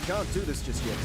can't do this just yet.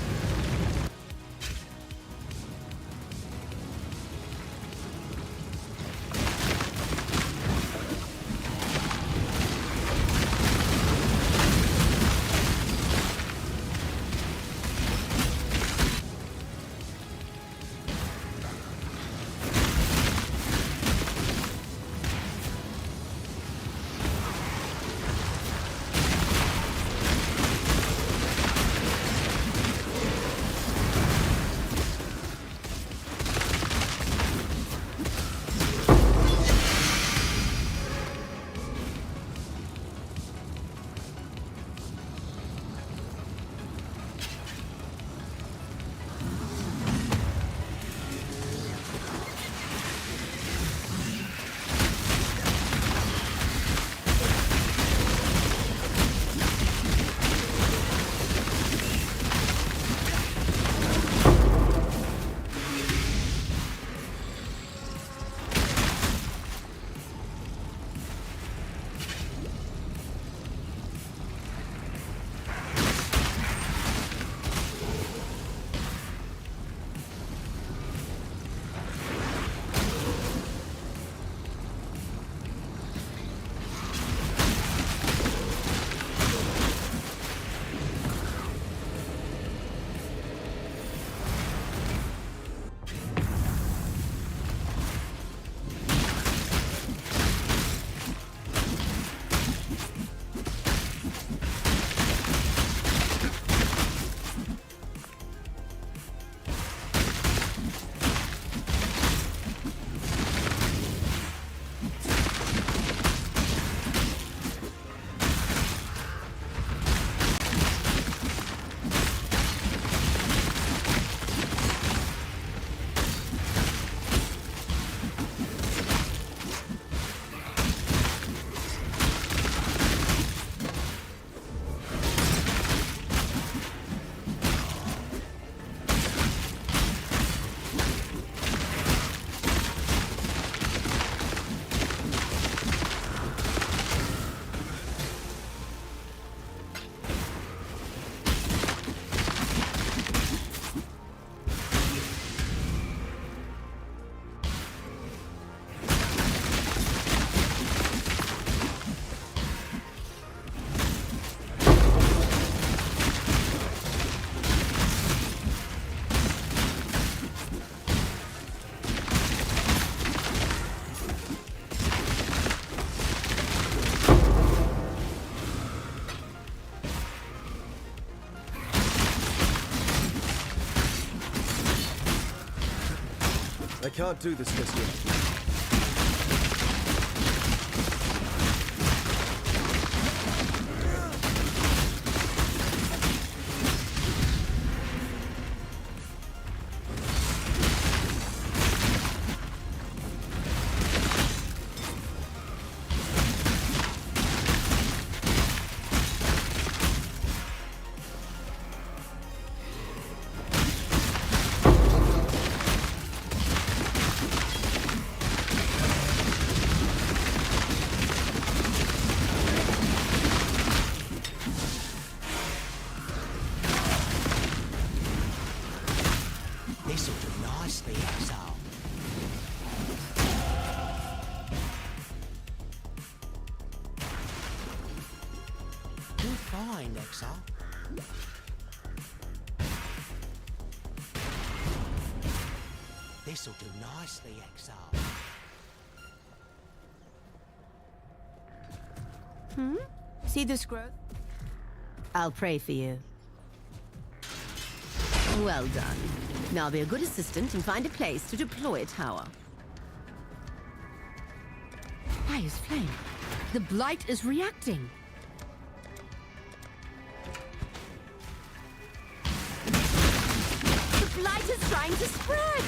I can't do this just yet. This'll do nicely, Exile. You'll find, Exile. This'll do nicely, Exile. See this growth? I'll pray for you. Well done. Now be a good assistant and find a place to deploy a tower. Fire's flame. The blight is reacting. The blight is trying to spread!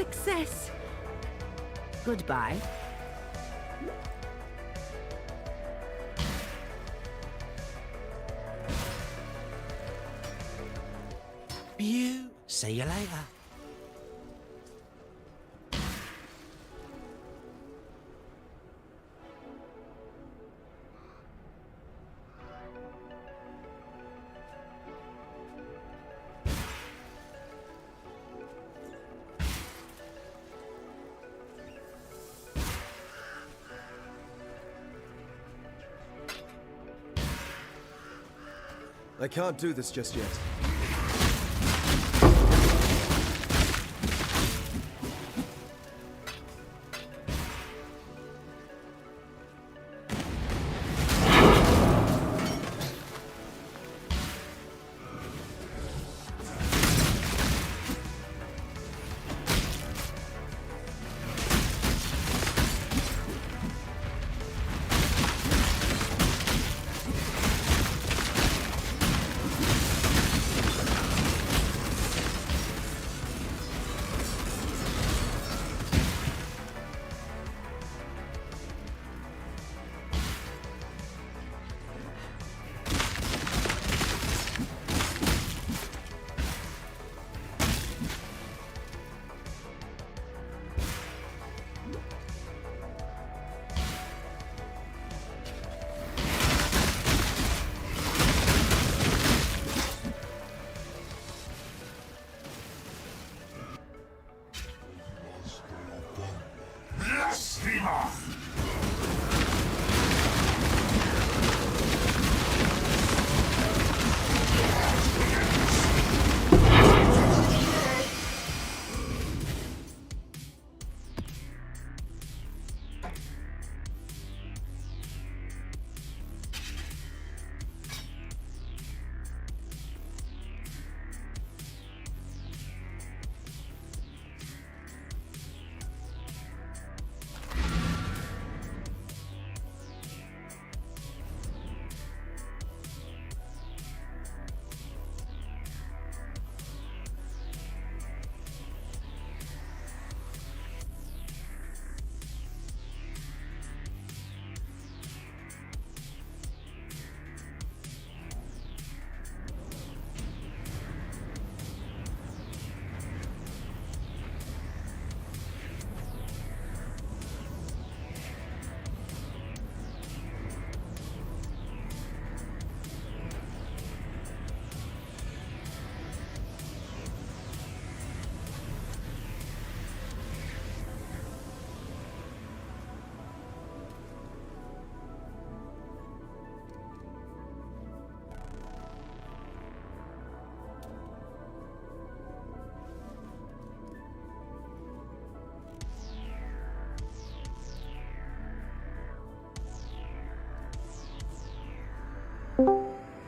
success. Goodbye. See you later. I can't do this just yet.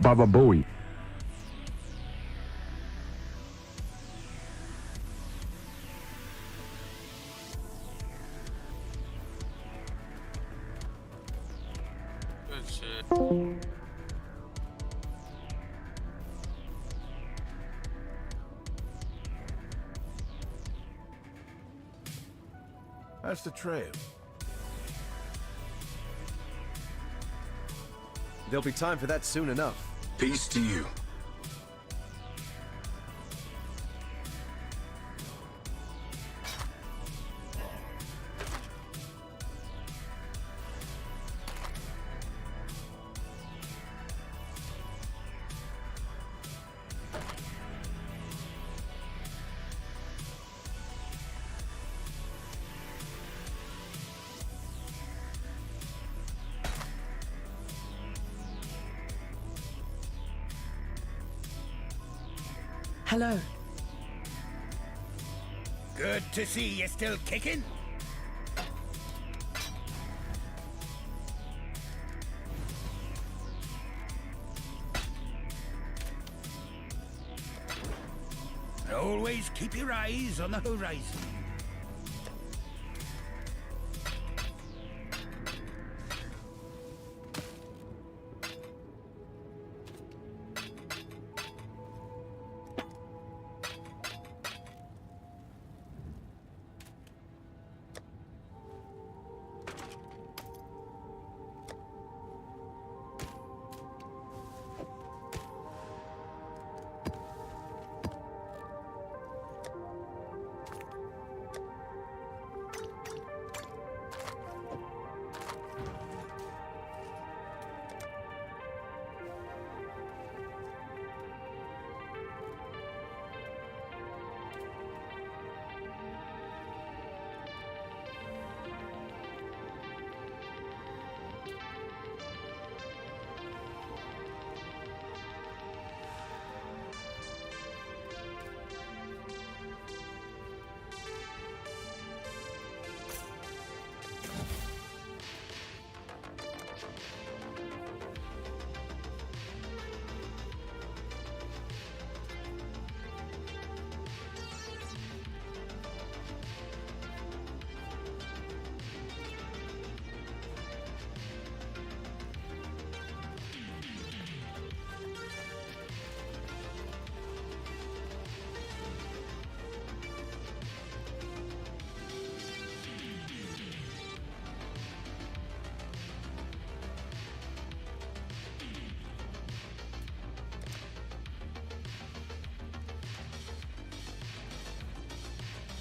Baba Bowie. Good shit. That's the trail. There'll be time for that soon enough. Peace to you. Hello. Good to see you still kicking. Always keep your eyes on the horizon.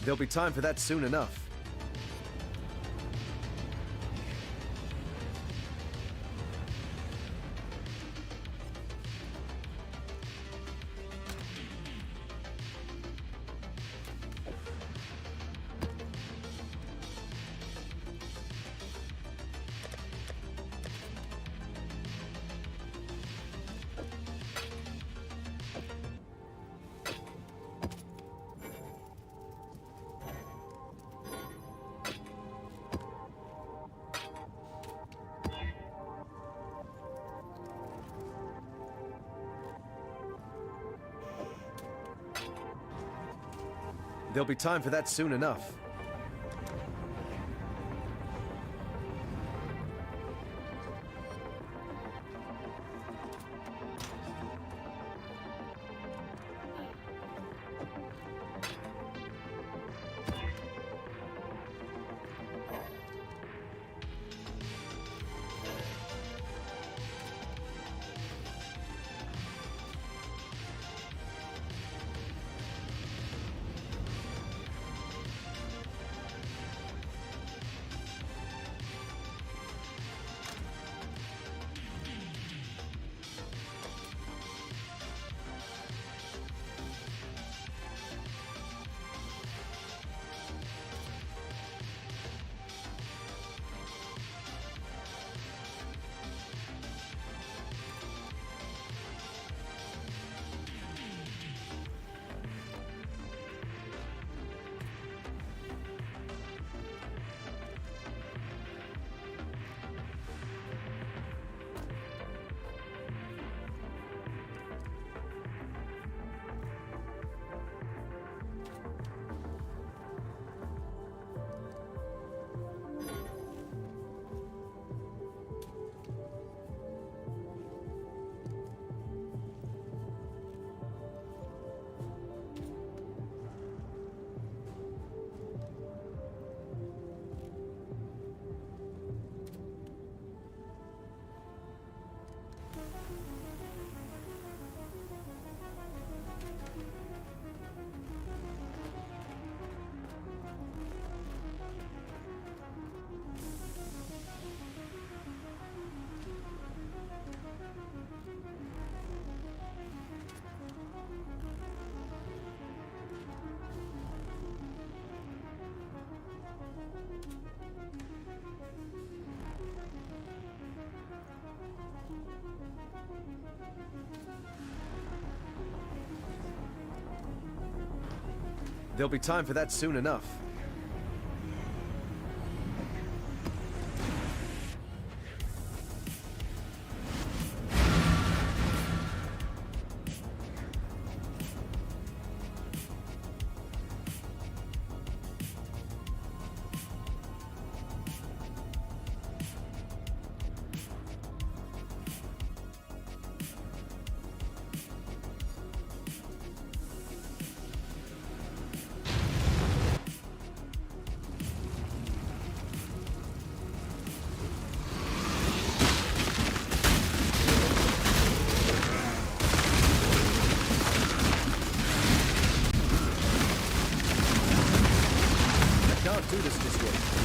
There'll be time for that soon enough. There'll be time for that soon enough. There'll be time for that soon enough. Can't do this just yet.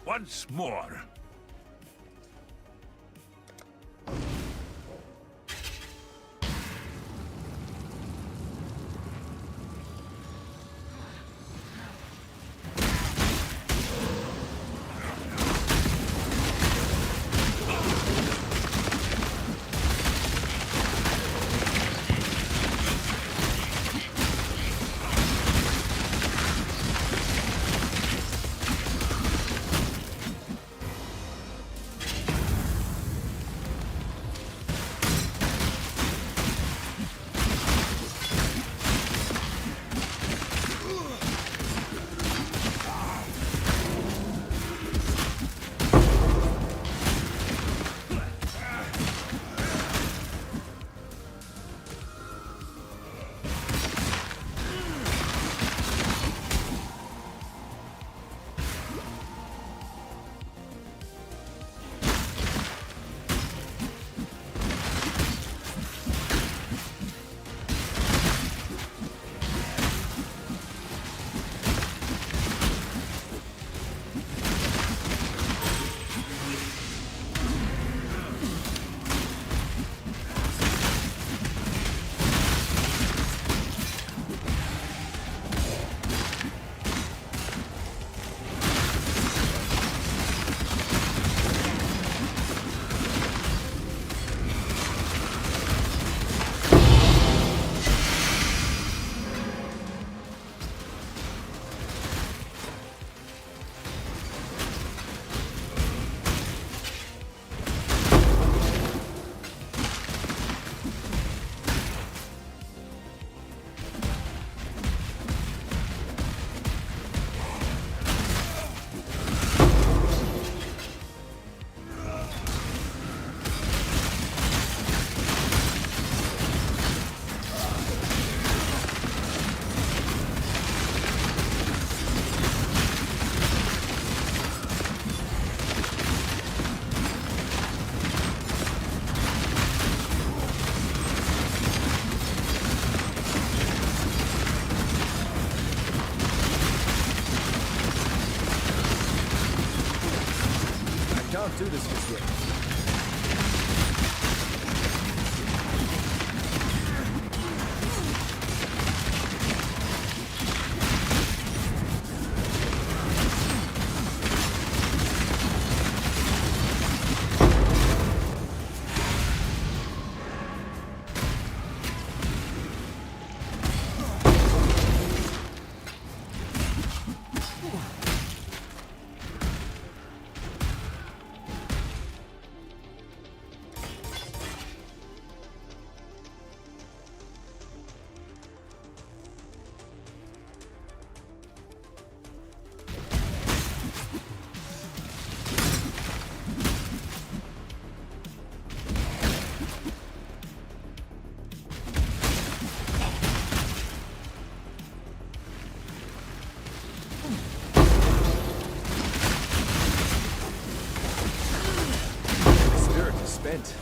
Once more. Can't do this just yet. Spent.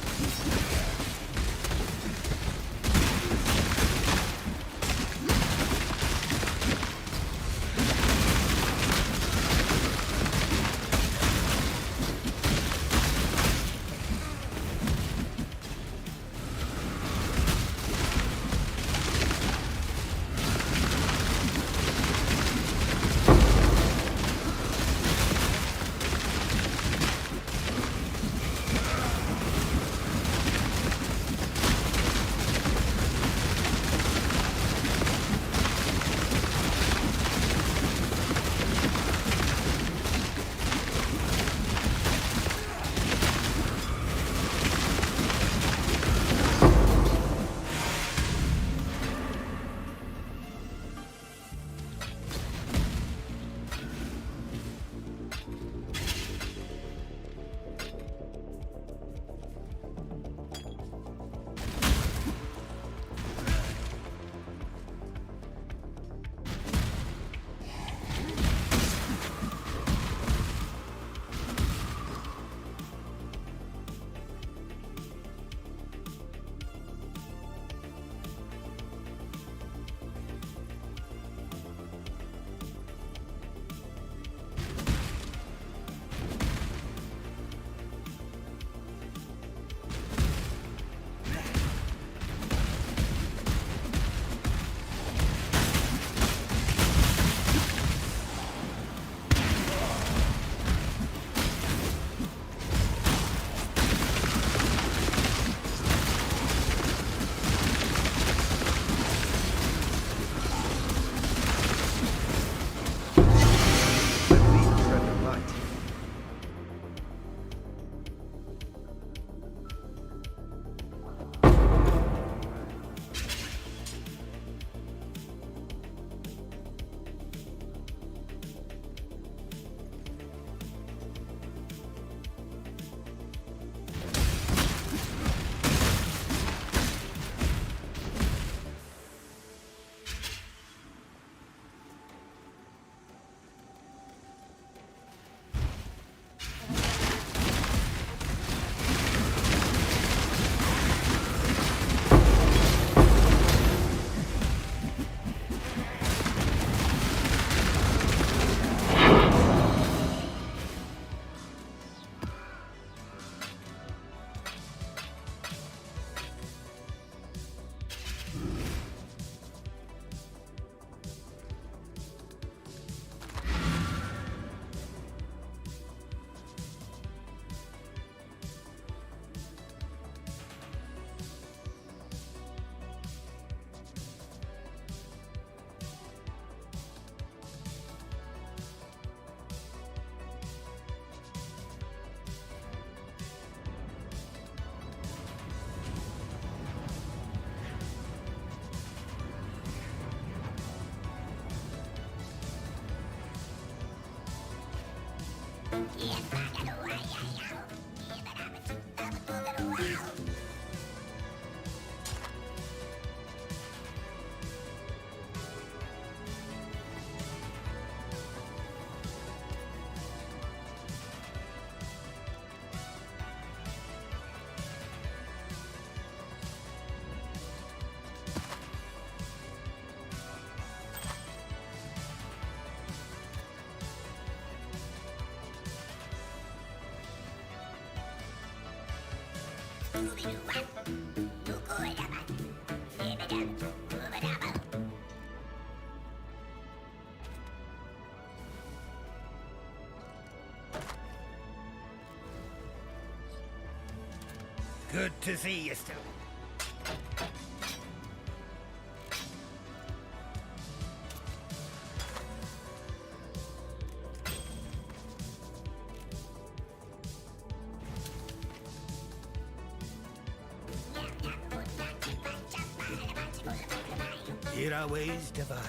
Good to see you still. Here our ways divide.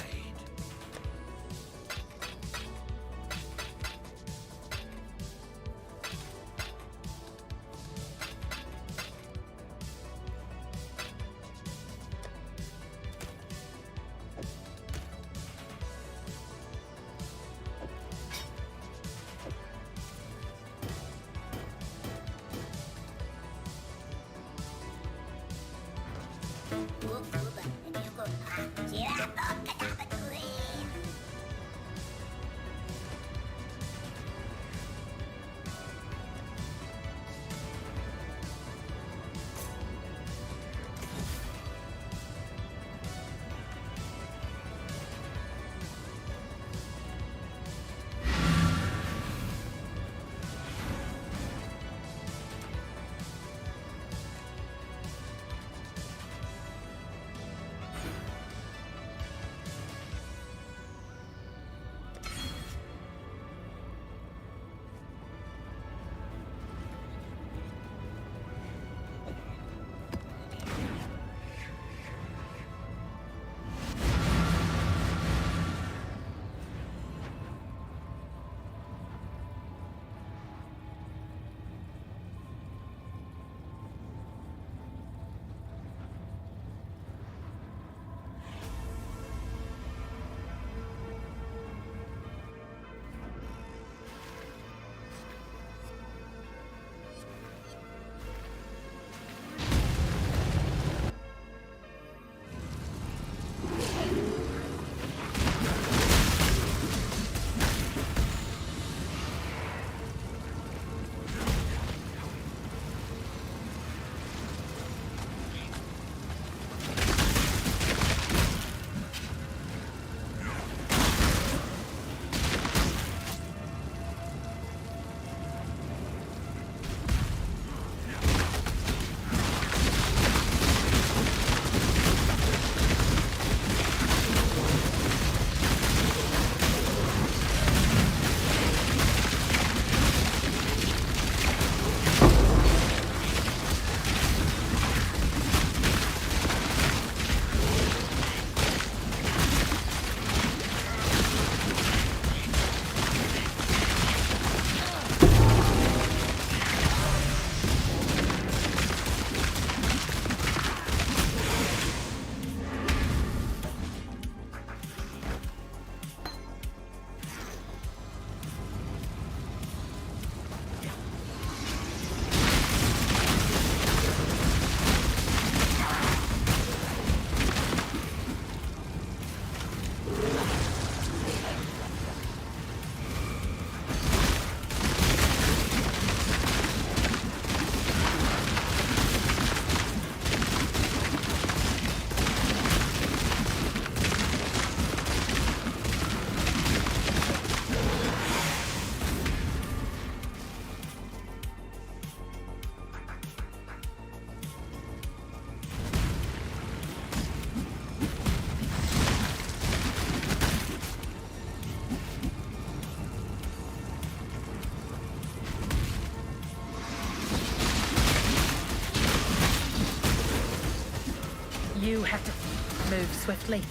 You have to move swiftly.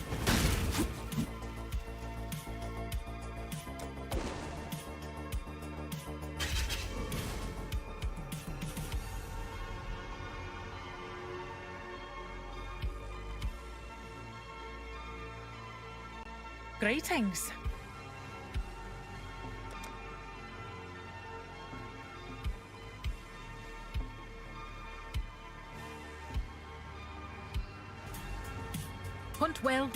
Greetings. Hunt well.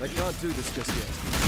I can't do this just yet.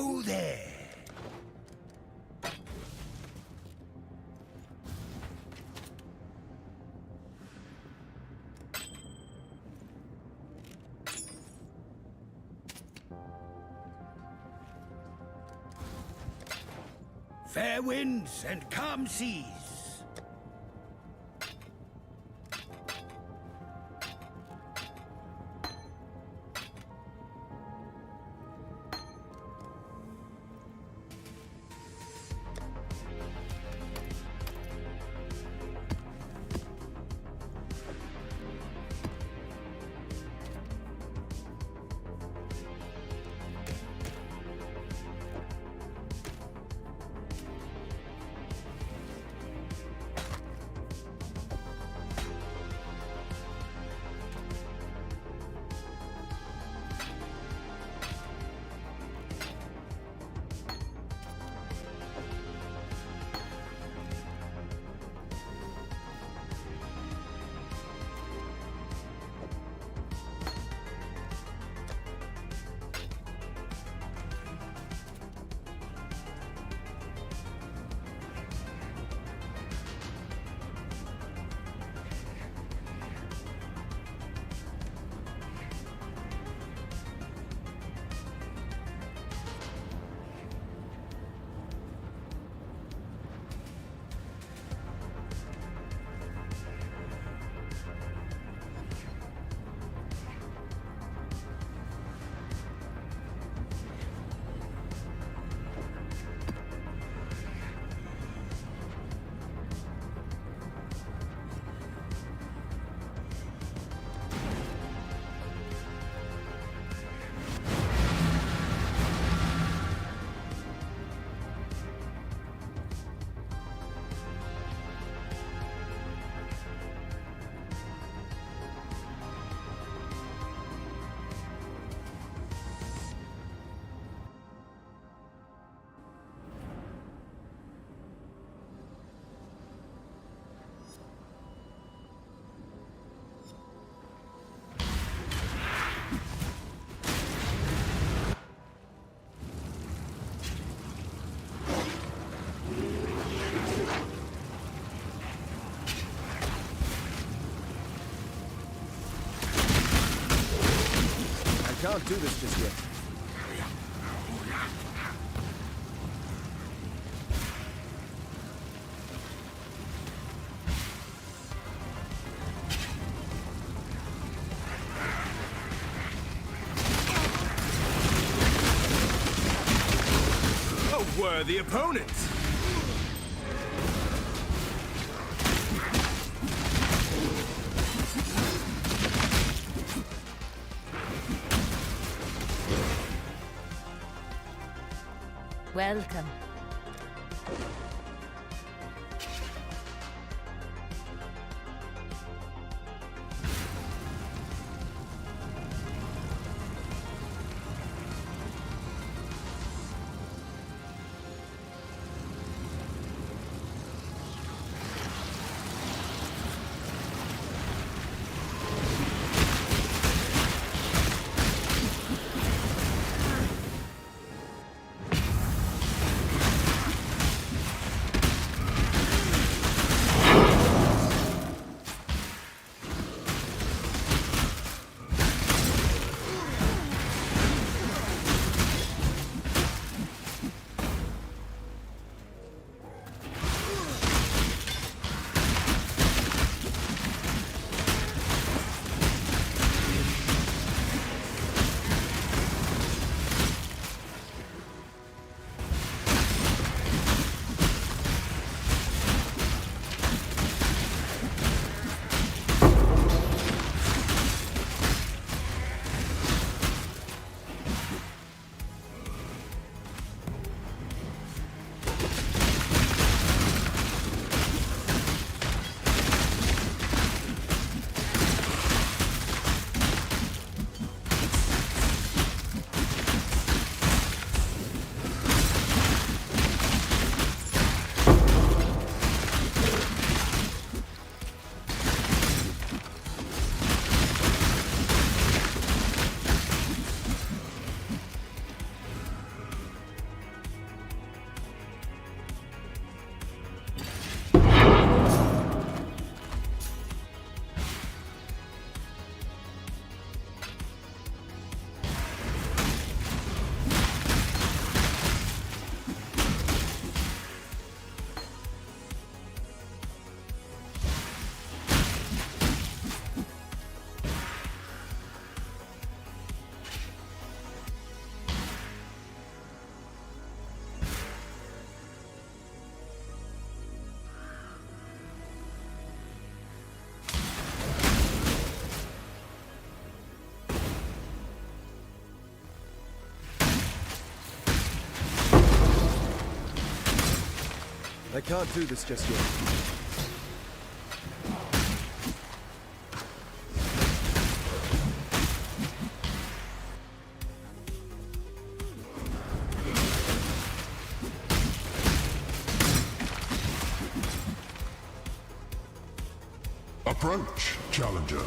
Oh, there. Fair winds and calm seas. Can't do this just yet. A worthy opponent! Welcome. I can't do this just yet. Approach, challenger.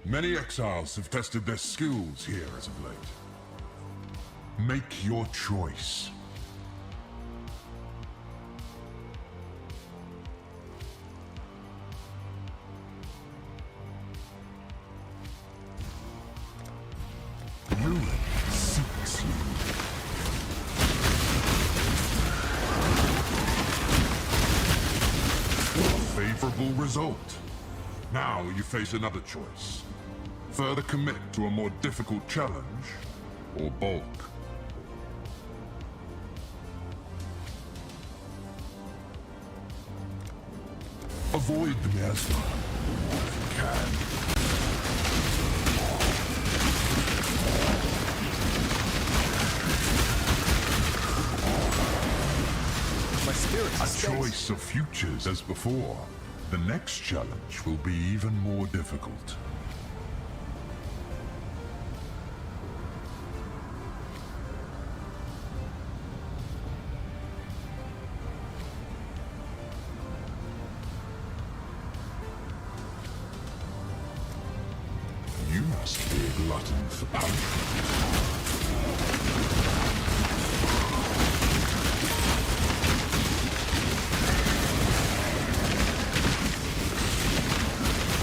Many exiles have tested their skills here as of late. Make your choice. Ruin seeks you. A favorable result. Now you face another choice. Further commit to a more difficult challenge, or bulk. Avoid the miasma if you can. My spirit A is choice of futures as before. The next challenge will be even more difficult. You must be a glutton for punishment.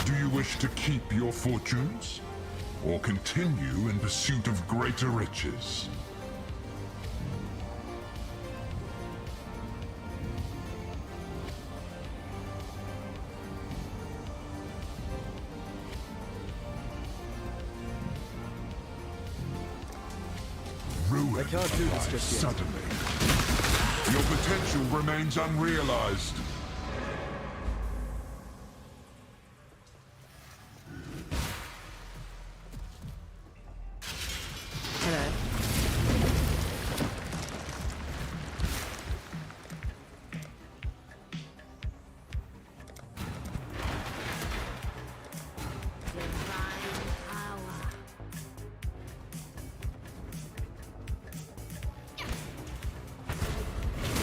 Do you wish to keep your fortunes, or continue in pursuit of greater riches? I can't do this just yet. Suddenly. Your potential remains unrealized. Hello. Divine power.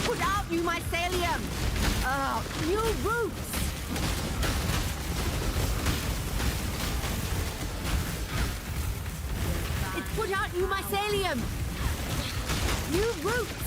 Put out, you mycelium! Oh, new roots! It's put out, you mycelium! New roots!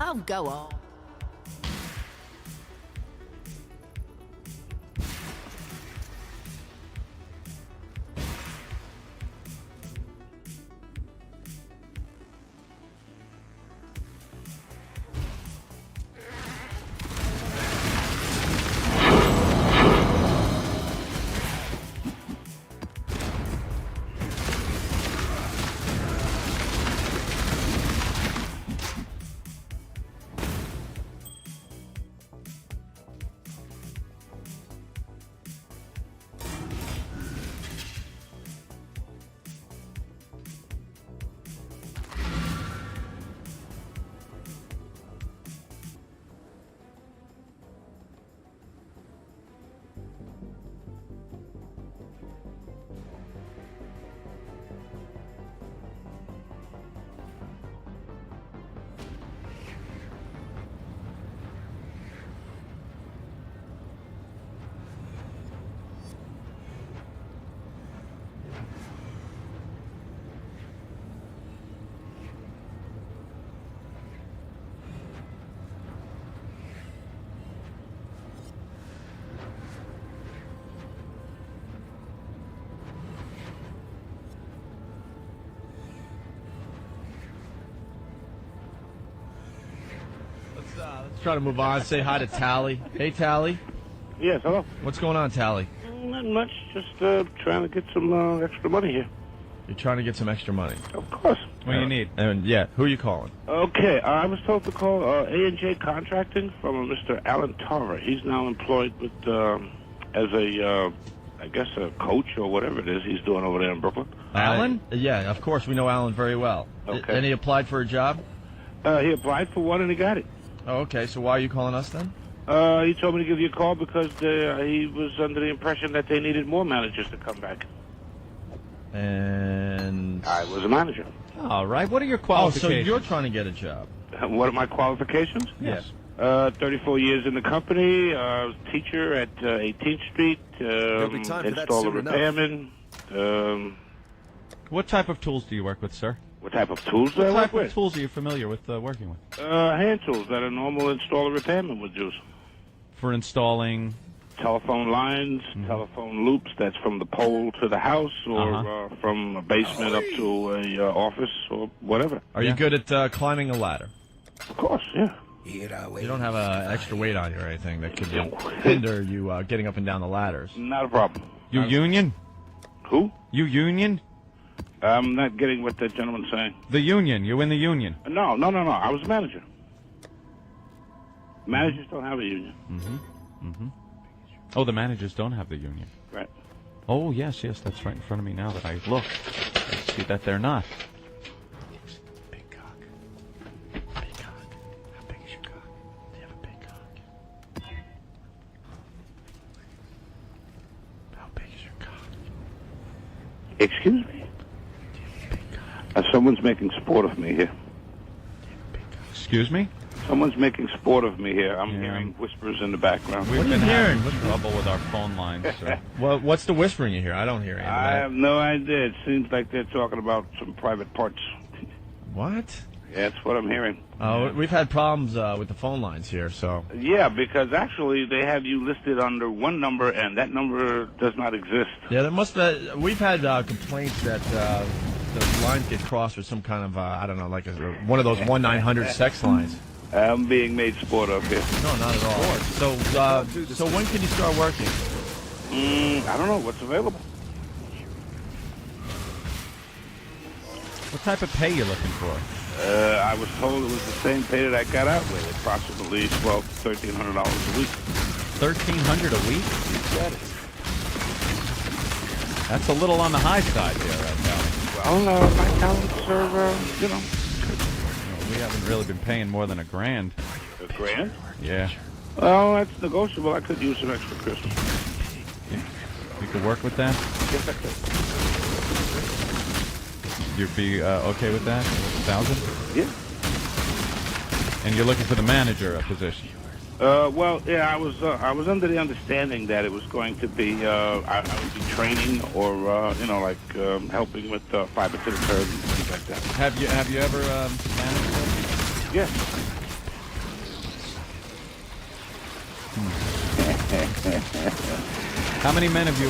Oh, go on. Let's try to move on. Say hi to Tally. Hey, Tally. Yes, hello. What's going on, Tally? Not much. Just trying to get some extra money here. You're trying to get some extra money. Of course. What do you need? And yeah, who are you calling? Okay, I was told to call A&J Contracting from Mr. Alan Tarver. He's now employed with as a, I guess, a coach or whatever it is he's doing over there in Brooklyn. Alan? Yeah, of course we know Alan very well. Okay. And he applied for a job? He applied for one and he got it. Oh, okay. So why are you calling us then? He told me to give you a call because he was under the impression that they needed more managers to come back. And I was a manager. All right. What are your oh, qualifications? so you're trying to get a job? What are my qualifications? Yes. 34 years in the company, teacher at 18th Street, be time for that installer soon enough. repairman. What type of tools do you work with, sir? What type of tools do I What work type with? of tools are you familiar with working with? Hand tools that a normal installer repairman would use. For installing... Telephone lines, telephone loops, that's from the pole to the house or from a basement up to a office or whatever. Are you good at climbing a ladder? Of course, yeah. You don't have extra weight on you or anything that could hinder you getting up and down the ladders? Not a problem. You union? Who? You union? I'm not getting what that gentleman's saying. The union. You in the union? No. I was a manager. Managers don't have a union. Oh, the managers don't have the union. Right. Oh, yes, that's right in front of me now that I look. I see that they're not. Big cock. Big cock. How big is your cock? Do you have a big cock? How big is your cock? Excuse me? Someone's making sport of me here. Excuse me? Someone's making sport of me here. I'm Yeah. hearing whispers in the background. We've are you been hearing? having trouble with our phone lines, sir. Well, what's the whispering you hear? I don't hear any of I that. have no idea. It seems like they're talking about some private parts. What? Yeah, that's what I'm hearing. Oh, we've had problems with the phone lines here, so... Yeah, because actually they have you listed under one number, and that number does not exist. Yeah, there must be... We've had complaints that the lines get crossed with some kind of, I don't know, like one of those 1-900 sex lines. I'm being made sport of here. No, not at all. So when can you start working? I don't know. What's available? What type of pay you looking for? I was told it was the same pay that I got out with, approximately $1,300 a week. $1,300 a week? Got it. That's a little on the high side there, right now. Well, my talents are, We haven't really been paying more than $1,000. $1,000? Yeah. Well, that's negotiable. I could use some extra Christmas. You could work with that? Yes, I could. You'd be okay with that? 1,000? Yeah. And you're looking for the manager position? Well, yeah, I was under the understanding that it was going to be I would be training or helping with fiber to the curb and things like that. Have you ever managed them? Yes. How many men have you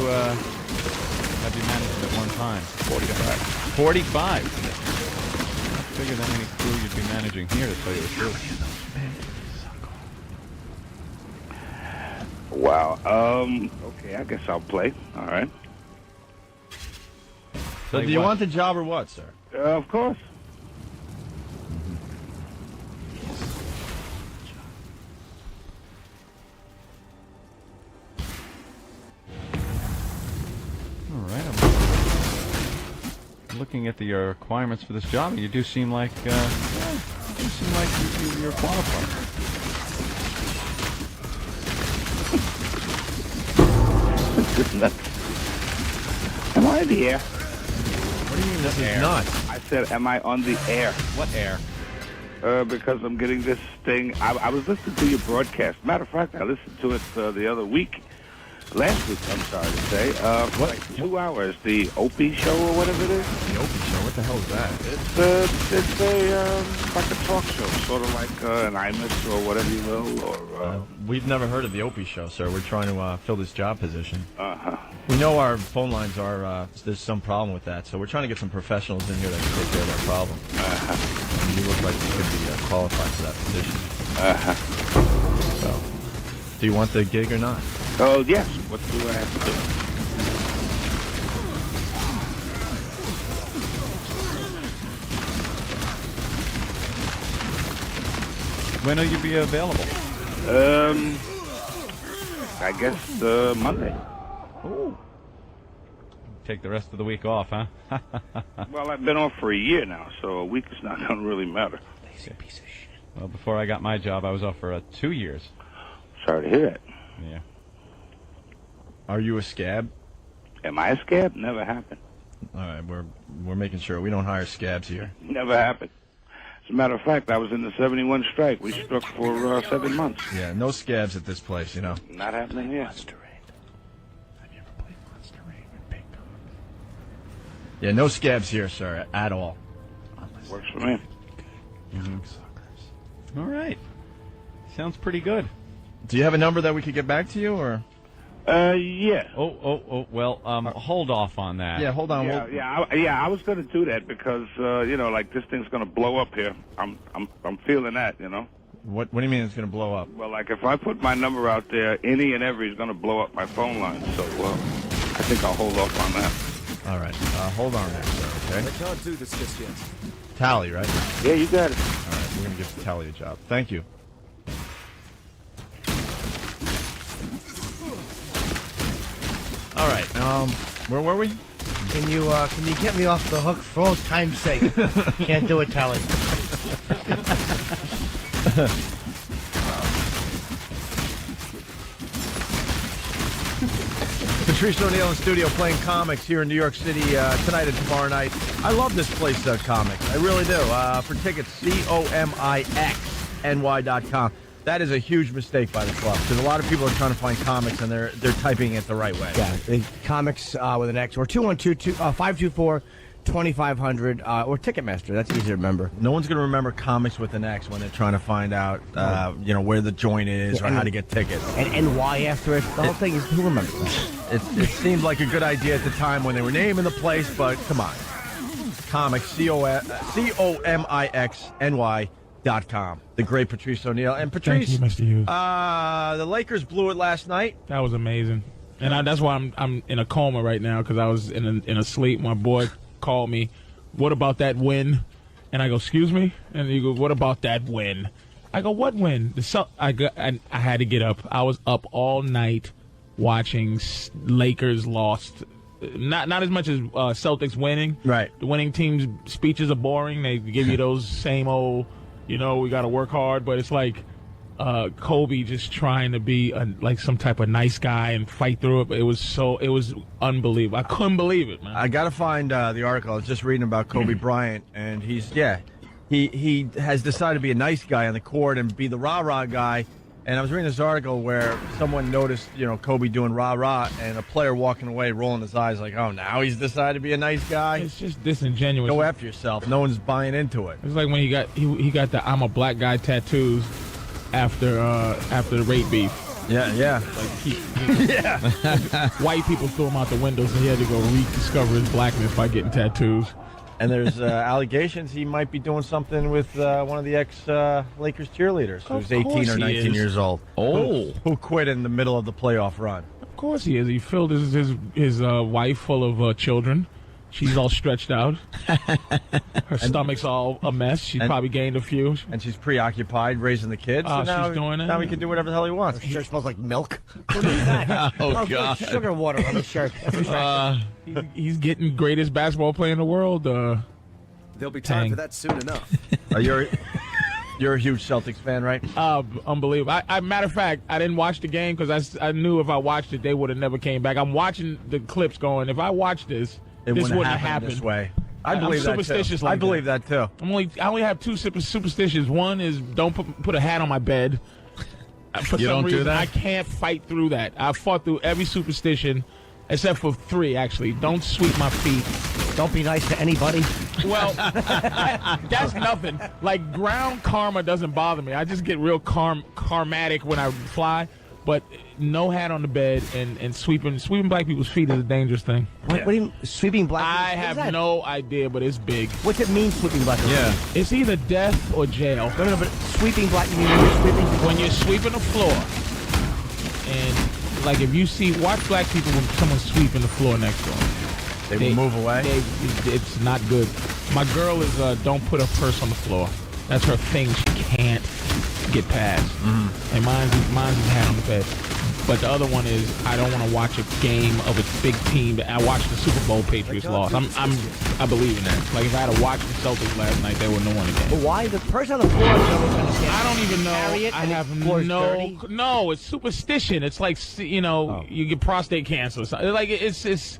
managed at one time? 45. 45? That's bigger than any crew you'd be managing here, to tell you the truth. Wow. Okay, I guess I'll play. All right. So do you want the job or what, sir? Of course. All right. I'm looking at the requirements for this job, and you do seem like you're qualified. Am I on the air? What do you mean this is nuts? I said, am I on the air? What air? Because I'm getting this thing. I was listening to your broadcast. Matter of fact, I listened to it the other week. Last week, I'm sorry to say. For like 2 hours. The Opie show or whatever it is. The Opie show? What the hell is that? It's like a talk show, sort of like an Imus or whatever you will. Or We've never heard of the Opie show, sir. We're trying to fill this job position. Uh-huh. We know our phone lines are, there's some problem with that, so we're trying to get some professionals in here that can take care of that problem. You look like you could be qualify for that position. Uh-huh. So, do you want the gig or not? Oh, yes. What do I have to do? When will you be available? I guess Monday. Ooh. Take the rest of the week off, huh? Well, I've been off for a year now, so a week is not going to really matter. Lazy piece of shit. Well, before I got my job, I was off for 2 years. Sorry to hear that. Yeah. Are you a scab? Am I a scab? Never happened. All right, we're making sure we don't hire scabs here. Never happened. As a matter of fact, I was in the 71 strike. We struck for 7 months. Yeah, no scabs at this place, you know. Not happening here. Monster Raid. Have you ever played Monster Raid with Big Dog? Yeah, no scabs here, sir, at all. Works for me. All right. Sounds pretty good. Do you have a number that we could get back to you, or? Yeah. Oh, well, hold off on that. Yeah, hold on. I was going to do that because like this thing's going to blow up here. I'm feeling that, you know. What do you mean it's going to blow up? Well, like if I put my number out there, any and every is going to blow up my phone line. So, I think I'll hold off on that. All right, hold on there, sir. Okay. I can't do this just yet. Tally, right? Yeah, you got it. All right, we're going to give Tally a job. Thank you. All right. Where were we? Can you get me off the hook for old time's sake? Can't do it, Tally. Patrice O'Neill in studio playing comics here in New York City tonight and tomorrow night. I love this place, comics. I really do. For tickets, COMIXNY.com. That is a huge mistake by the club because a lot of people are trying to find comics and they're typing it the right way. Yeah, the comics with an X or 212-524-2500 or Ticketmaster. That's easy to remember. No one's going to remember comics with an X when they're trying to find out, where the joint is or how to get tickets. And Y after it. The whole thing is, who remembers that? It seemed like a good idea at the time when they were naming the place, but come on. Comics, COMIXNY.com. The great Patrice O'Neill. And Patrice, thank you, Mr. Hughes. The Lakers blew it last night. That was amazing. And that's why I'm in a coma right now because I was in a sleep. My boy called me, what about that win? And I go, excuse me? And he goes, what about that win? I go, what win? I had to get up. I was up all night watching Lakers lost. Not as much as Celtics winning. Right. The winning team's speeches are boring. They give you those same old, we got to work hard. But it's like Kobe just trying to be like some type of nice guy and fight through it. It was unbelievable. I couldn't believe it, man. I got to find the article. I was just reading about Kobe Bryant, and he has decided to be a nice guy on the court and be the rah-rah guy. And I was reading this article where someone noticed, Kobe doing rah-rah and a player walking away rolling his eyes like, oh, now he's decided to be a nice guy? It's just disingenuous. Go after yourself. No one's buying into it. It's like when he got the I'm a black guy tattoos after the rape beef. Yeah. White people threw him out the window, so he had to go rediscover his blackness by getting tattoos. And there's allegations he might be doing something with one of the ex-Lakers cheerleaders who's 18 or 19 years old. Oh. Who quit in the middle of the playoff run. Of course he is. He filled his wife full of children. She's all stretched out. Her stomach's all a mess. She's probably gained a few. And she's preoccupied raising the kids. So now, she's doing it. Now he can do whatever the hell he wants. His shirt smells like milk. What is that? Oh, God. Sugar water on his shirt. He's getting greatest basketball player in the world. There'll be time Tang. for that soon enough. You're a huge Celtics fan, right? Unbelievable. Matter of fact, I didn't watch the game because I knew if I watched it, they would have never came back. I'm watching the clips going, if I watch this, this wouldn't have happened this way. I believe that superstitious too. like I believe that too. I only have two superstitions. One is don't put a hat on my bed. For You some don't do reason, that? I can't fight through that. I fought through every superstition except for 3, actually. Don't sweep my feet. Don't be nice to anybody. Well, that's nothing. Like, ground karma doesn't bother me. I just get real karmatic when I fly. But no hat on the bed and sweeping black people's feet is a dangerous thing. What do you mean, sweeping black? I What is have that? no idea, but it's big. What's it mean, sweeping black? Yeah. It's either death or jail. No, but sweeping black. You mean when you're sweeping? When you're sweeping the floor, and like if you watch black people when someone's sweeping the floor next to them. They will move away. It's not good. My girl is don't put her purse on the floor. That's her thing. She can't get past. And mine's is hat on the bed. But the other one is I don't want to watch a game of a big team. I watched the Super Bowl Patriots lost. I believe in that. Like if I had to watch the Celtics last night, they would have won the game. But why the person on the floor? I don't even know. I have dirty? no. It's superstition. It's like you get prostate cancer. Like it's.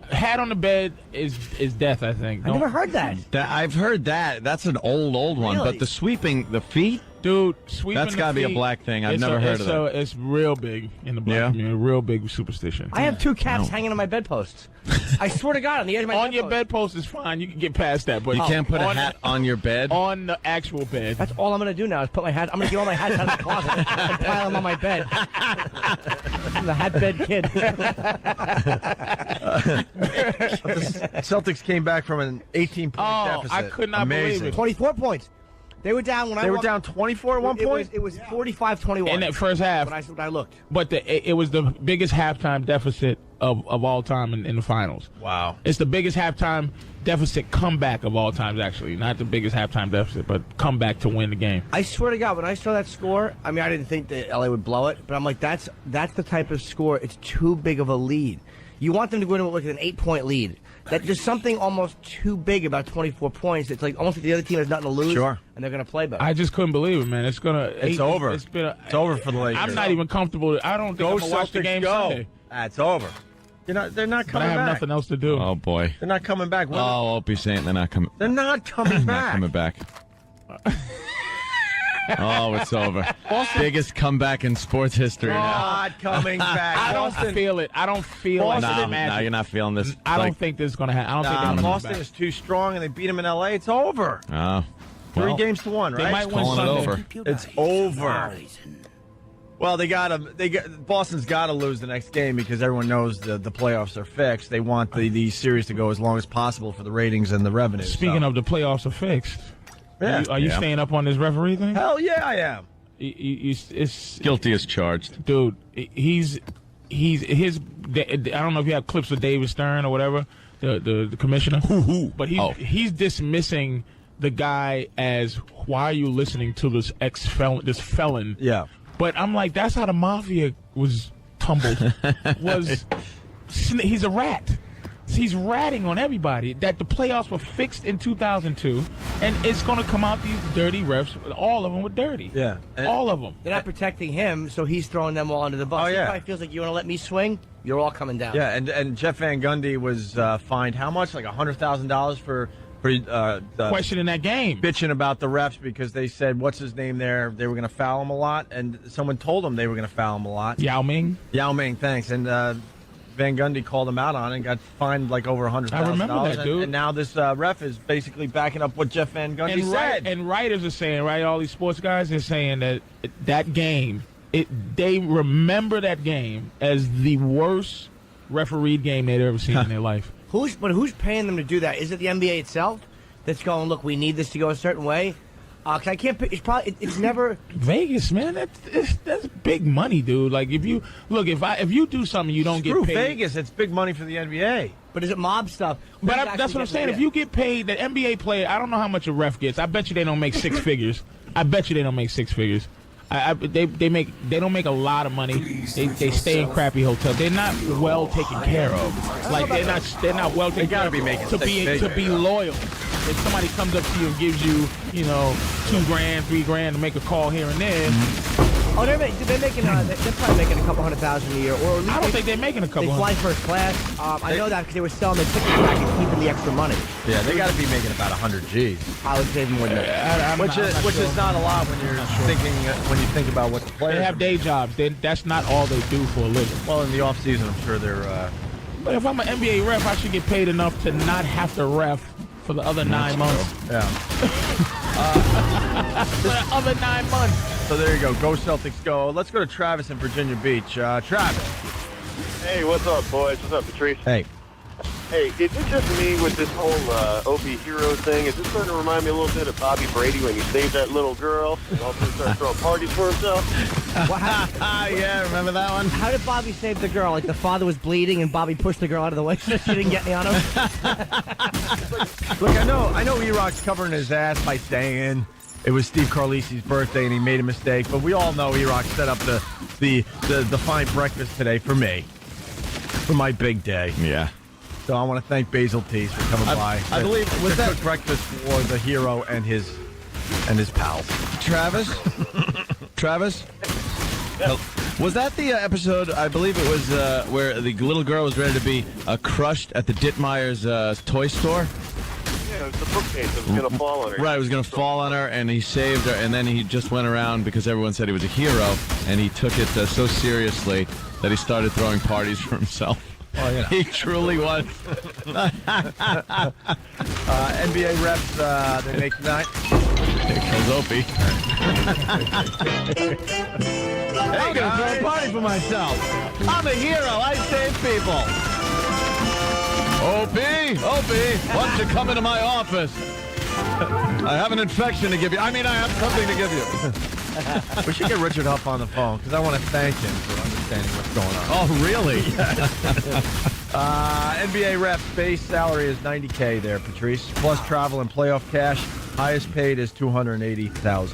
Hat on the bed is death, I think. I never heard that. I've heard that. That's an old one. Really? But the sweeping the feet, dude, sweeping that's got to be a black thing. I've never heard of that. It's real big in the black community. Real big superstition. I have 2 cats hanging on my bedposts. I swear to God, on the edge of my on your bedpost is fine. You can get past that, but you can't put a hat on your bed. On the actual bed. That's all I'm going to do now is put my hat. I'm going to get all my hats out of the closet and pile them on my bed. I'm the hat bed kid. The Celtics came back from an 18-point deficit. I could not believe it. 24 points. They were down when I They were down 24 at one point? It was 45-21. In that first half. When I looked. But it was the biggest halftime deficit of all time in the finals. Wow. It's the biggest halftime deficit comeback of all times, actually. Not the biggest halftime deficit, but comeback to win the game. I swear to God, when I saw that score, I mean, I didn't think that LA would blow it, but I'm like, that's the type of score. It's too big of a lead. You want them to go in with an 8-point lead. That there's something almost too big about 24 points. It's like almost like the other team has nothing to lose. Sure. And they're going to play better. I just couldn't believe it, man. It's over. It's over for the Lakers. I'm not even comfortable. I don't think I'm going to watch the game Sunday. It's over. They're not But coming back. I have nothing else to do. Oh boy. They're not coming back. Oh, Opie's saying they're not coming. They're not coming back. Not coming back. Oh, it's over. Biggest comeback in sports history now. Not coming back. I don't feel it. I don't feel like No, magic. you're not feeling this. I don't think this is going to happen. I don't think they're going to Boston come back. is too strong, and they beat them in L.A. It's over. Oh. 3 games to 1, right? They might win calling it Sunday. over. It's over. Well, Boston's got to lose the next game because everyone knows the playoffs are fixed. They want the series to go as long as possible for the ratings and the revenue. Speaking of the playoffs are fixed, Yeah. are you staying up on this referee thing? Hell yeah, I am. It's Guilty as charged. dude. His. I don't know if you have clips of David Stern or whatever, the commissioner, but he's dismissing the guy as, why are you listening to this felon? Yeah. But I'm like, that's how the mafia was tumbled. He's a rat. He's ratting on everybody that the playoffs were fixed in 2002, and it's going to come out these dirty refs. All of them were dirty. Yeah. All of them. They're not protecting him, so he's throwing them all under the bus. Oh, yeah. He probably feels like, you want to let me swing? You're all coming down. Yeah, and Jeff Van Gundy was fined how much? Like $100,000 for Questioning that game. bitching about the refs because they said, what's his name there? They were going to foul him a lot, and someone told him they were going to foul him a lot. Yao Ming. Yao Ming, thanks. And Van Gundy called him out on it and got fined like over $100,000. I remember that, dude. And now this ref is basically backing up what Jeff Van Gundy said. And writers are saying, right, all these sports guys are saying that game, they remember that game as the worst refereed game they'd ever seen in their life. Who's paying them to do that? Is it the NBA itself that's going, look, we need this to go a certain way? Cause I can't. It's never Vegas, man. That's big money, dude. Like if you do something you don't Screw get paid. Vegas, it's big money for the NBA. But is it mob stuff? But that's what I'm saying. If you get paid, the NBA player, I don't know how much a ref gets. I bet you they don't make 6 figures. I bet you they don't make 6 figures. They don't make a lot of money. They stay in crappy hotels. They're not well taken care of. Like they're not well taken care of. Be making to be loyal. If somebody comes up to you and gives you, $2,000, $3,000 to make a call here and there. Oh, they're probably making a couple $100,000 a year. Or at least I don't think they're making a couple. They fly first class. I know that because they were selling the tickets back and keeping the extra money. Yeah, they got to be making about 100 G's. I would say more than that. Which is not a lot when you're thinking when you think about what the players. They have day jobs. That's not all they do for a living. Well, in the off season, I'm sure they're. But if I'm an NBA ref, I should get paid enough to not have to ref for the other 9 months. Yeah. The other 9 months. So there you go. Go Celtics, go. Let's go to Travis in Virginia Beach. Travis. Hey, what's up, boys? What's up, Patrice? Hey. Hey, is it just me with this whole OP hero thing? Is this starting to remind me a little bit of Bobby Brady when he saved that little girl and also started throwing parties for himself? Yeah, remember that one? How did Bobby save the girl? Like the father was bleeding and Bobby pushed the girl out of the way so she didn't get any on him? Look, I know E-Rock's covering his ass by saying it was Steve Carlisi's birthday and he made a mistake, but we all know E-Rock set up the fine breakfast today for me, for my big day. Yeah. So I want to thank Basil Tees for coming by. I believe was that breakfast for the hero and his pals. Travis? Travis? Was that the episode? I believe it was where the little girl was ready to be crushed at the Dittmeyer's toy store. Yeah, it was the bookcase that was going to fall on her. Right, it was going to fall on her, and he saved her, and then he just went around because everyone said he was a hero, and he took it so seriously that he started throwing parties for himself. Oh, yeah. He truly was. NBA reps, they make tonight. Here comes Opie. I'm going to throw a party for myself. I'm a hero. I save people. Opie, why don't you come into my office? I have an infection to give you. I have something to give you. We should get Richard Huff on the phone because I want to thank him for understanding what's going on. Oh, really? NBA reps base salary is $90K there, Patrice, plus travel and playoff cash. Highest paid is $280,000.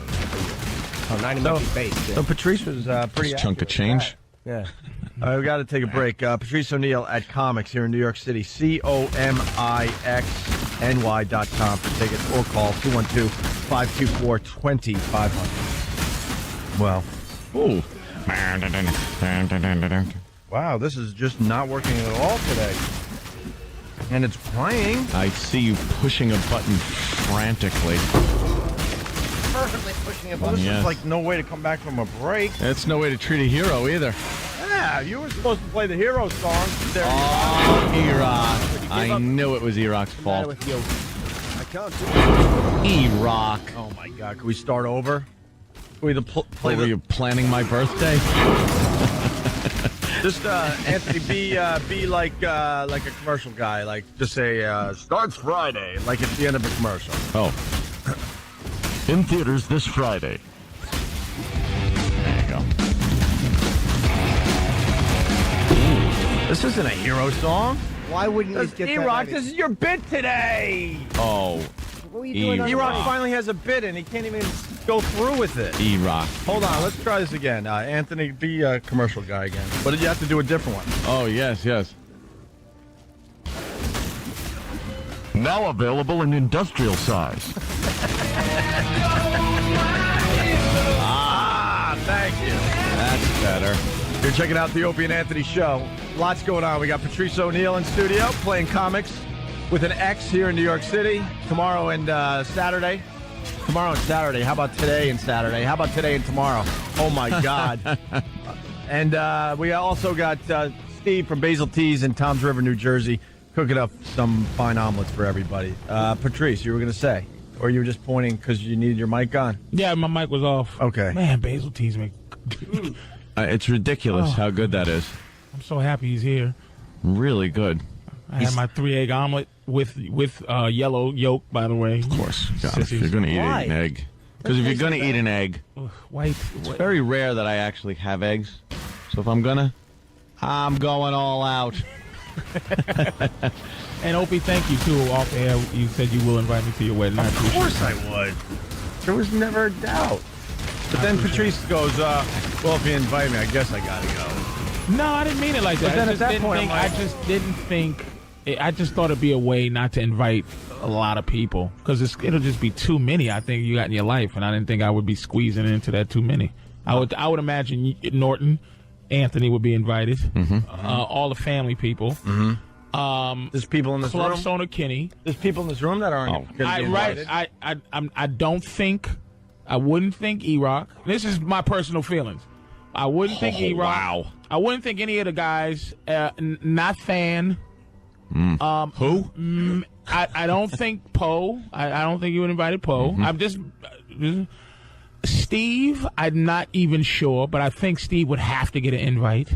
Oh, 90 might be base. So Patrice was pretty chunk of change. Yeah. All right, we got to take a break. Patrice O'Neill at Comics here in New York City. COMIXNY.com for tickets or call 212-524-2500. Well. Ooh. Wow, this is just not working at all today. And it's playing. I see you pushing a button frantically. Perfectly pushing it. Well, this Yes. is like no way to come back from a break. It's no way to treat a hero either. Yeah, you were supposed to play the hero song. There Oh, E-Rock. I knew it was E-Rock's fault. with you. I can't do E-Rock. Oh my God! Can we start over? Can we play Were you planning my birthday? Just Anthony, be like a commercial guy. Like just say starts Friday, like it's the end of a commercial. Oh. In theaters this Friday. There you go. This isn't a hero song. Why wouldn't you get that? E-Rock, right? this is your bit today. Oh. What were you doing on E-Rock the finally has a bit and he can't even go through with it. E-Rock. Hold on, let's try this again. Anthony, be a commercial guy again. But did you have to do a different one? Oh, yes. Now available in industrial size. Thank you. That's better. You're checking out the Opie and Anthony show. Lots going on. We got Patrice O'Neill in studio playing comics with an X here in New York City. Tomorrow and Saturday. Tomorrow and Saturday. How about today and Saturday? How about today and tomorrow? Oh, my God. And we also got Steve from Basil Tees in Toms River, New Jersey, cooking up some fine omelets for everybody. Patrice, you were going to say? Or you were just pointing because you needed your mic on? Yeah, my mic was off. Okay. Man, Basil Tees me. It's ridiculous how good that is. I'm so happy he's here. Really good. I had my 3-egg omelet with yellow yolk, by the way. Of course. God, if you're going to eat an egg. Because if you're going to eat an egg, White. it's very rare that I actually have eggs. So if I'm going to, I'm going all out. And Opie, thank you, too. Off air, you said you will invite me to your wedding. Of course I would. There was never a doubt. But then Patrice goes, well, if you invite me, I guess I got to go. No, I didn't mean it like that. But then at that point, I just didn't think. I just thought it'd be a way not to invite a lot of people because it'll just be too many. I think you got in your life, and I didn't think I would be squeezing into that too many. I would imagine Norton, Anthony would be invited, all the family people. There's people in this Club room. Sona Kinney. There's people in this room that aren't going to be invited. I don't think. I wouldn't think E-Rock. This is my personal feelings. I wouldn't think E-Rock. Wow. I wouldn't think any of the guys. Not Fan. Who? I don't think Poe. I don't think you would invited Poe. I'm just Steve. I'm not even sure, but I think Steve would have to get an invite.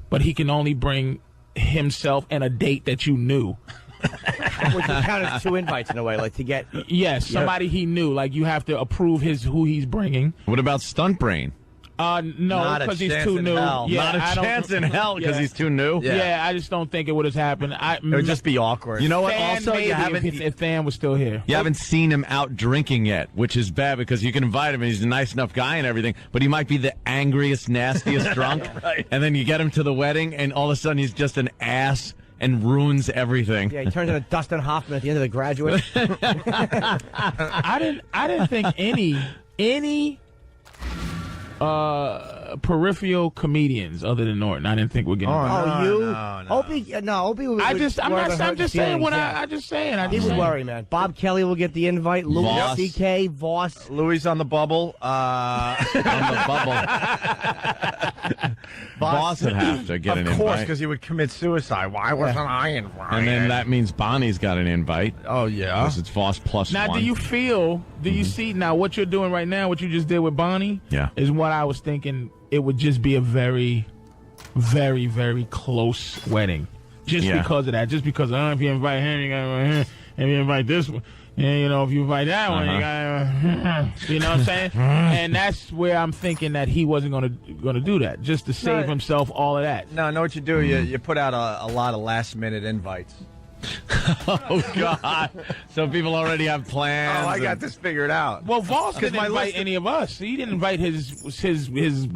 But he can only bring himself and a date that you knew. Which would count as 2 invites in a way, like to get. Yes, somebody he knew. Like you have to approve who he's bringing. What about Stunt Brain? No, because he's too new. Yeah, not a chance in hell because he's too new. Yeah, I just don't think it would have happened. It would just be awkward. You know what? Fan Also, maybe you haven't. if Than was still here. You haven't seen him out drinking yet, which is bad because you can invite him and he's a nice enough guy and everything, but he might be the angriest, nastiest drunk. Right. And then you get him to the wedding and all of a sudden he's just an ass and ruins everything. Yeah, he turns into Dustin Hoffman at the end of The Graduate. I didn't think any peripheral comedians other than Norton. I didn't think we're getting. Opie? No, Opie would. I'm just saying what I just saying. He would worry, man. Bob Kelly will get the invite. Louis C.K. Voss. Louis on the bubble. On the bubble. Boss would have to get an invite. Of course, because he would commit suicide. Why wasn't I invited? And then that means Bonnie's got an invite. Oh, yeah. Because it's Voss plus now, 1. do you see now what you're doing right now, what you just did with Bonnie? Yeah. Is what I was thinking. It would just be a very, very, very close wedding. Just because of that. Just because, if you invite him, you got to invite him. If you invite this one, and, if you invite that one, you got to, you know what I'm saying? And that's where I'm thinking that he wasn't going to do that, just to save himself all of that. No, know what you do? You put out a lot of last-minute invites. Oh, God. So people already have plans. Oh, I got this figured out. Well, Voss didn't invite any of us. He didn't invite his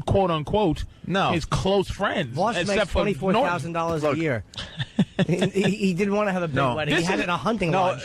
quote-unquote, his close friends. Voss makes $24,000 a year. he didn't want to have a big wedding. He had it in a hunting lodge.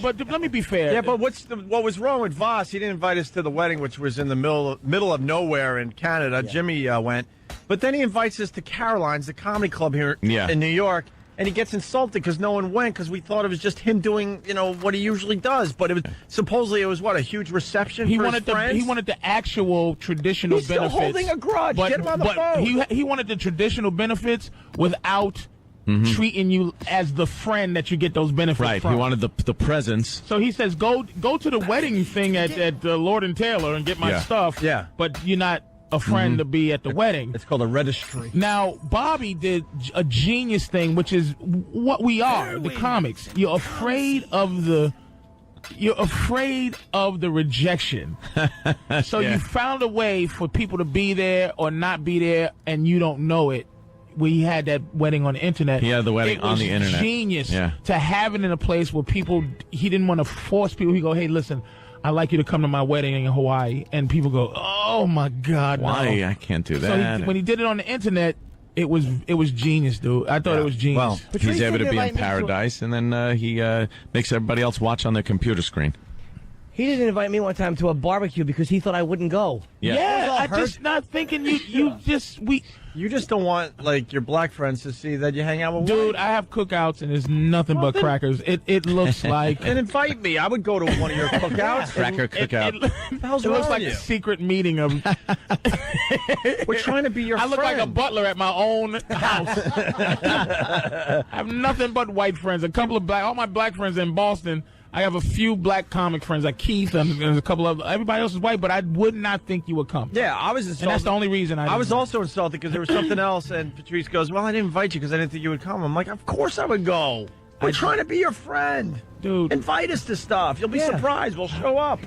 But let me be fair. Yeah, but what was wrong with Voss? He didn't invite us to the wedding, which was in the middle of nowhere in Canada. Yeah. Jimmy went. But then he invites us to Caroline's, the comedy club here in New York. And he gets insulted because no one went because we thought it was just him doing, what he usually does. But it was supposedly a huge reception for his friends? He wanted the actual traditional benefits. He's still holding a grudge. Get him on the phone. He wanted the traditional benefits without treating you as the friend that you get those benefits from. He wanted the presents. So he says, go to the wedding thing at Lord and Taylor and get my stuff. Yeah. But you're not a friend to be at the wedding. It's called a registry. Now, Bobby did a genius thing, which is what we are, the comics. You're afraid of the rejection. So you found a way for people to be there or not be there, and you don't know it. We had that wedding on the internet. He had the wedding on the internet. Genius to have it in a place where people, he didn't want to force people. He go, hey, listen, I'd like you to come to my wedding in Hawaii. And people go, oh, my God, why? No. I can't do that. So when he did it on the internet, it was genius, dude. I thought it was genius. Well, he's able to be in paradise, and then he makes everybody else watch on their computer screen. He didn't invite me one time to a barbecue because he thought I wouldn't go. Yeah, I just not thinking you just don't want your black friends to see that you hang out with. Dude, I have cookouts and there's nothing but crackers. It looks like. And invite me. I would go to one of your cookouts. Cracker cookout. It looks like a secret meeting of. We're trying to be your friend. I look like a butler at my own house. I have nothing but white friends. All my black friends in Boston. I have a few black comic friends like Keith and a couple of everybody else is white, but I would not think you would come. Yeah, I was insulted. And that's the only reason I was also insulted because there was something else, and Patrice goes, well, I didn't invite you because I didn't think you would come. I'm like, of course I would go. We're trying to be your friend. Dude. Invite us to stuff. You'll be surprised. We'll show up.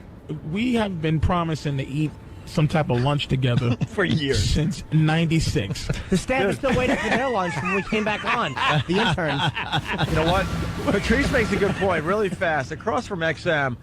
We have been promising to eat some type of lunch together for years since '96. The staff is still waiting for their lunch when we came back on. The interns. You know what? Patrice makes a good point. Really fast. Across from XM,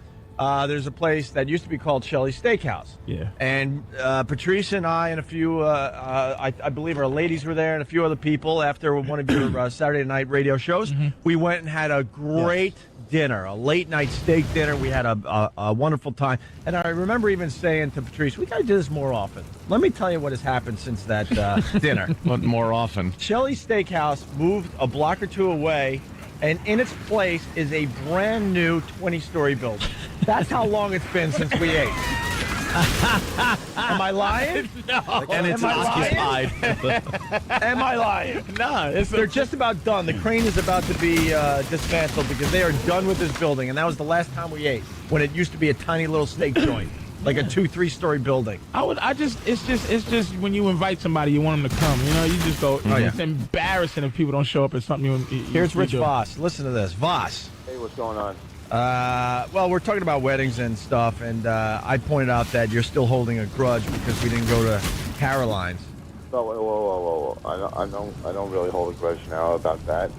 there's a place that used to be called Shelley's Steakhouse. Yeah. And Patrice and I and a few, I believe our ladies were there and a few other people after one of your Saturday night radio shows. We went and had a great dinner, a late night steak dinner. We had a wonderful time. And I remember even saying to Patrice, we got to do this more often. Let me tell you what has happened since that dinner. What more often? Shelley's Steakhouse moved a block or two away, and in its place is a brand new 20-story building. That's how long it's been since we ate. Am I lying? No. And it's Am I occupied. Am I lying? No. They're just about done. The crane is about to be dismantled because they are done with this building, and that was the last time we ate when it used to be a tiny little steak joint, like a 2-3-story building. It's just when you invite somebody, you want them to come. You know, you just go. Oh, yeah. It's embarrassing if people don't show up at something. Here's Rich do. Voss. Listen to this, Voss. Hey, what's going on? Well, we're talking about weddings and stuff, and I pointed out that you're still holding a grudge because we didn't go to Caroline's. Whoa. I don't really hold a grudge now about that.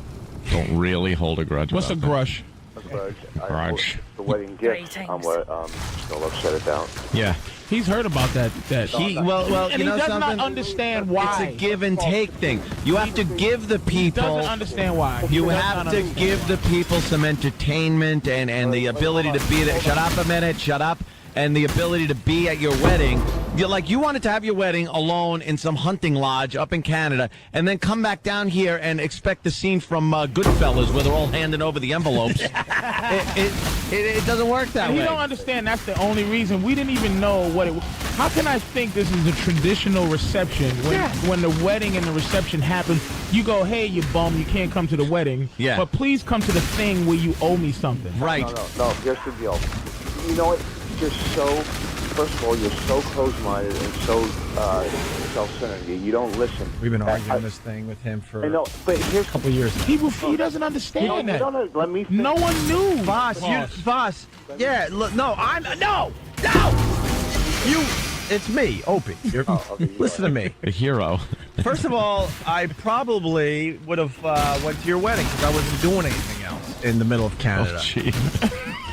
Don't really hold a grudge. What's a about grudge? A grudge. Grudge. The wedding gift. Greetings. I'm still upset about. that. Yeah. He's heard about that. Well, And you know he does something? not understand why. It's a give and take thing. You have to give the He people. doesn't understand why. You He does have not to understand. give the people some entertainment and the ability to be there. Shut up a minute. Shut up. And the ability to be at your wedding. You wanted to have your wedding alone in some hunting lodge up in Canada, and then come back down here and expect the scene from Goodfellas where they're all handing over the envelopes. It doesn't work that And way. you don't understand. That's the only reason. We didn't even know what it was. How can I think this is a traditional reception when the wedding and the reception happen? You go, hey, you bum, you can't come to the wedding. Yeah. But please come to the thing where you owe me something. Right. No. Here's the deal. You know what? You're so. First of all, you're so close-minded and so self-centered. You don't listen. We've been arguing this thing with him for I know, but here's a couple years now. He doesn't understand that. No, let me. No one knew. Voss, yeah, look, it's me, Opie. Listen to me. The hero. First of all, I probably would have went to your wedding because I wasn't doing anything else in the middle of Canada. Oh, gee.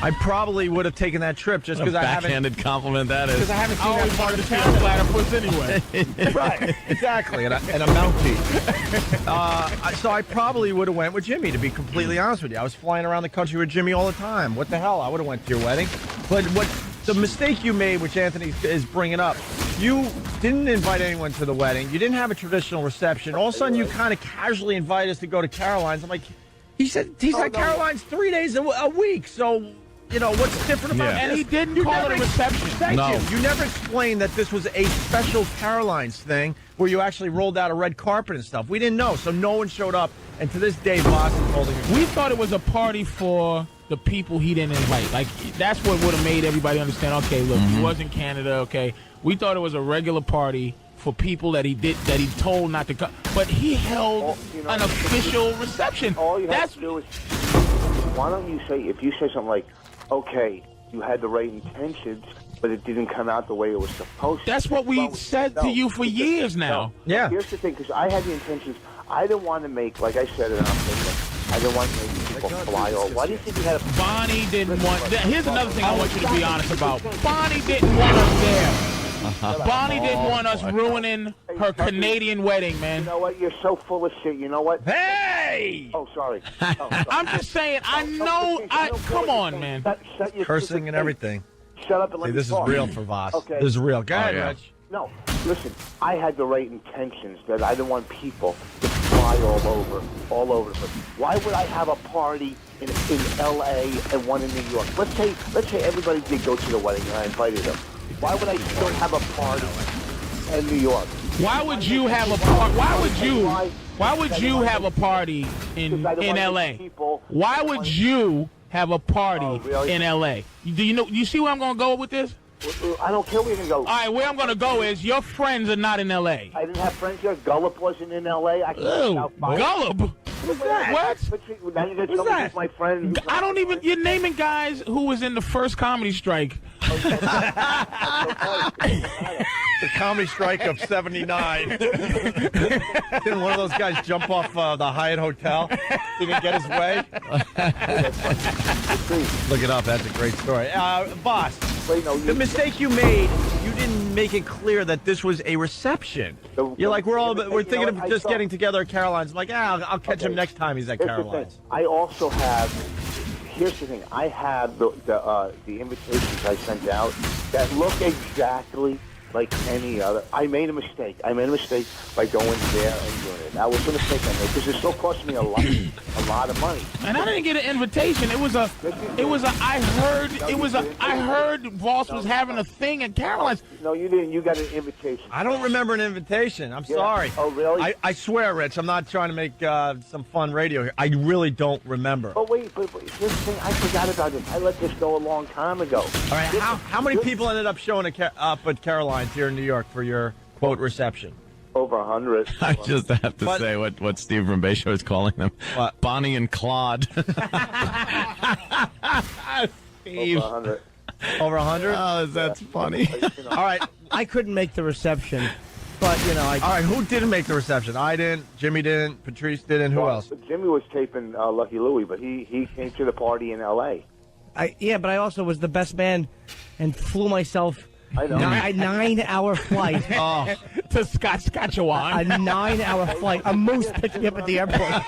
I probably would have taken that trip just What a because I haven't. backhanded compliment that is. Because I haven't I seen always that part wanted of to Canada. platypus anyway. Right, exactly, and a Mountie. So I probably would have went with Jimmy, to be completely honest with you. I was flying around the country with Jimmy all the time. What the hell? I would have went to your wedding. But the mistake you made, which Anthony is bringing up, you didn't invite anyone to the wedding. You didn't have a traditional reception. All of a sudden, you kind of casually invite us to go to Caroline's. I'm like, he's at Caroline's 3 days a week, so... You know, what's different about And this? he didn't call it a reception. Thank you. You never explained that this was a special Caroline's thing where you actually rolled out a red carpet and stuff. We didn't know, so no one showed up. And to this day, Voss is holding it. We thought it was a party for the people he didn't invite. Like, that's what would have made everybody understand, okay, look, he was in Canada, okay. We thought it was a regular party for people that he told not to come. But he held an official reception. All you have to do is, why don't you say, if you say something like, okay, you had the right intentions, but it didn't come out the way it was supposed to. That's what we said to you for years now. Yeah. Here's the thing, because I had the intentions. I didn't want to make, like I said, and I'm thinking, I didn't want to make people fly over. Why do you think you had a... Bonnie didn't want... Here's another thing I want you to be honest about. Bonnie didn't want us there. Bonnie didn't want us ruining her Canadian wedding, man. You know what? You're so full of shit. You know what? Hey! Oh, sorry. I'm just saying, come on, man. Shut your Cursing stupid and face. everything. Shut up and let See, me this is talk. real for Voss. Okay. This is real. Go ahead, yeah. Rich. No, listen. I had the right intentions. That I didn't want people to fly all over the place. Why would I have a party in L.A. and one in New York? Let's say everybody did go to the wedding and I invited them. Why would I still have a party in New York? Why would you have a party? Why would you have a party in L.A.? Why would you have a party in L.A.? Do you know? You see where I'm going to go with this? I don't care where you can go. All right, where I'm going to go is your friends are not in L.A. I didn't have friends here. Gullup wasn't in L.A. I Ew, Gullup? What's that? What? Now you're going to tell me who's my friend. I don't even... You're naming guys who was in the first comedy strike. The comedy strike of '79. Didn't one of those guys jump off the Hyatt Hotel? Didn't get his way? Look it up. That's a great story. Boss, the mistake you made, you didn't make it clear that this was a reception. You're like, we're thinking of just getting together at Caroline's. I'm like, I'll catch him next time he's at Caroline's. I also have... Here's the thing. I have the invitations I sent out that look exactly like any other. I made a mistake. I made a mistake by going there and doing it. That was a mistake I made because it still cost me a lot of money. And I didn't get an invitation. I heard Voss was having a thing at Caroline's. No, you didn't. You got an invitation. I don't remember an invitation. I'm Yeah. sorry. Oh, really? I swear, Rich, I'm not trying to make some fun radio here. I really don't remember. But wait, here's the thing. I forgot about this. I let this go a long time ago. All right, how many people ended up showing up at Caroline's here in New York for your, quote, reception? Over 100. I just have to say what Steve from Bay Show is calling them. What? Bonnie and Claude. Over 100. Over 100? Oh, that's funny. All right. I couldn't make the reception, but All right, who didn't make the reception? I didn't, Jimmy didn't, Patrice didn't, who else? Jimmy was taping Lucky Louie, but he came to the party in L.A. But I also was the best man and flew myself I know. a 9-hour flight. To Saskatchewan. A 9-hour flight. A moose picked me up at the airport.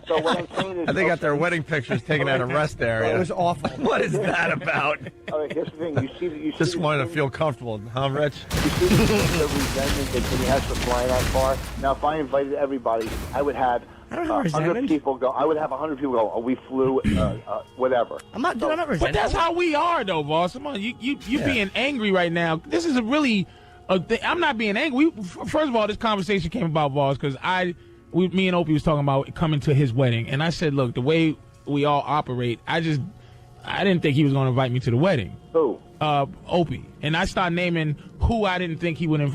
So what I'm saying is, They got their wedding pictures taken at a rest area. It was awful. What is that about? All right, here's the thing. You Just see wanted to feel comfortable, huh, Rich? You see the resentment that Jimmy has for flying that far. Now, if I invited everybody, I would have I don't have 100 resentment. people go. I would have 100 people go. Oh, we flew, whatever. I'm not But resentment. that's how we are, though, Voss. Come on, you being angry right now. This is a really a thing. I'm not being angry. First of all, this conversation came about, Voss, because me and Opie was talking about coming to his wedding, and I said, look, the way we all operate, I didn't think he was going to invite me to the wedding. Who? Opie, and I started naming who I didn't think he would invite.